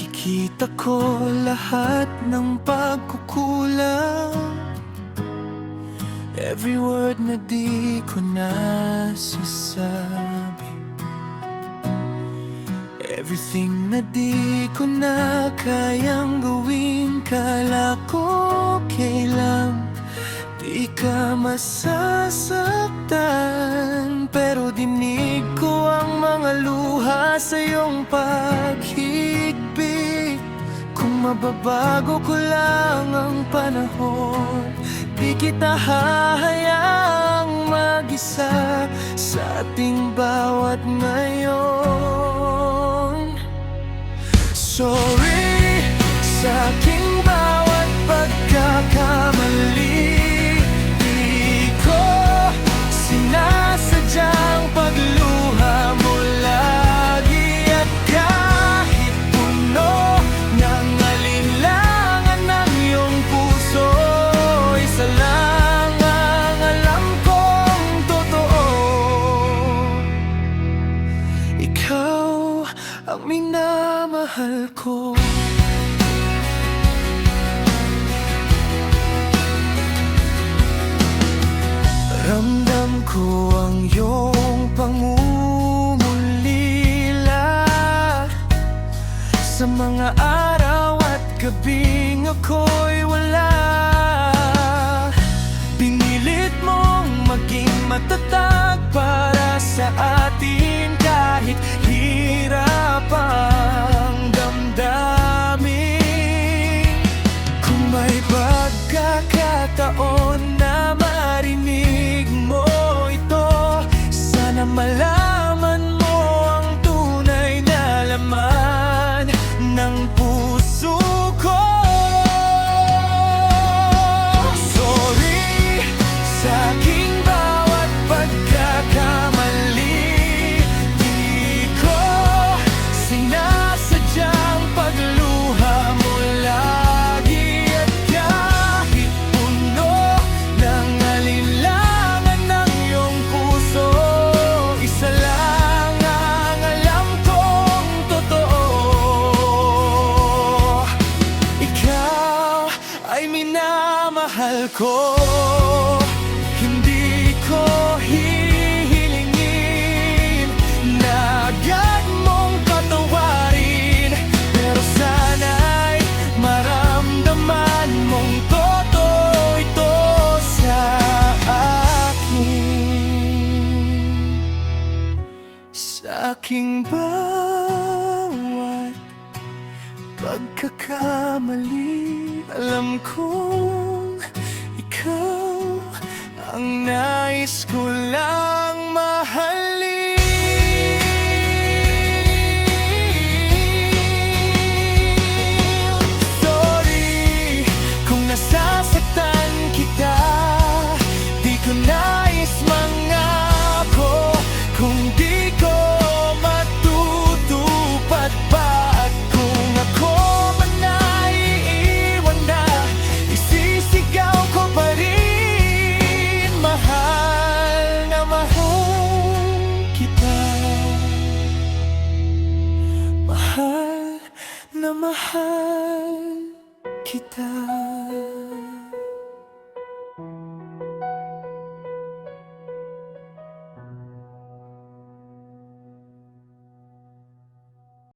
Nakikita ko lahat ng pagkukulang, every word na di ko nasasabi, everything na di ko na kayang gawin. Kala ko kailan di ka masasaktan, pero dinig ko ang mga luha sa iyong paghigpit. Kung mababago ko lang ang panahon, di kita hahayaang mag-isa sa ating bawat ngayon. Sorry sa aking bawat pagkakamali, di ko sinasadyang pagluha mo lagi. At kahit puno ng alinlangan ng iyong puso, isa lang ang alam kong totoo, ikaw ang minamahal ko. Ramdam ko ang iyong pangungulila sa mga araw at gabing ako'y wala. Pinilit mong maging matatag para sa atin, kahit hirap ang damdamin. Kung may pagkakataon na marinig mo ito, sana malaman mo ang tunay na laman ng puso ko. Sorry sa aking bawat pagkakamali, di ko sinasadyang pagluha mo lagi. At kahit puno ng alinlangan ng iyong puso, isa lang ang alam kong totoo, ikaw ay minamahal ko. Hindi ko hihilingin na agad mong patawarin, pero sana'y maramdaman mong totoo ito sa akin. Sa aking bawat pagkakamali, alam kong ikaw ang nais ko lang mahalin. Sorry kung nasasaktan kita, di ko nais mangako kung di ko matutupad pa. At kung ako man naiiwan na, isisigaw ko pa rin, mahal na mahal kita, mahal na mahal kita.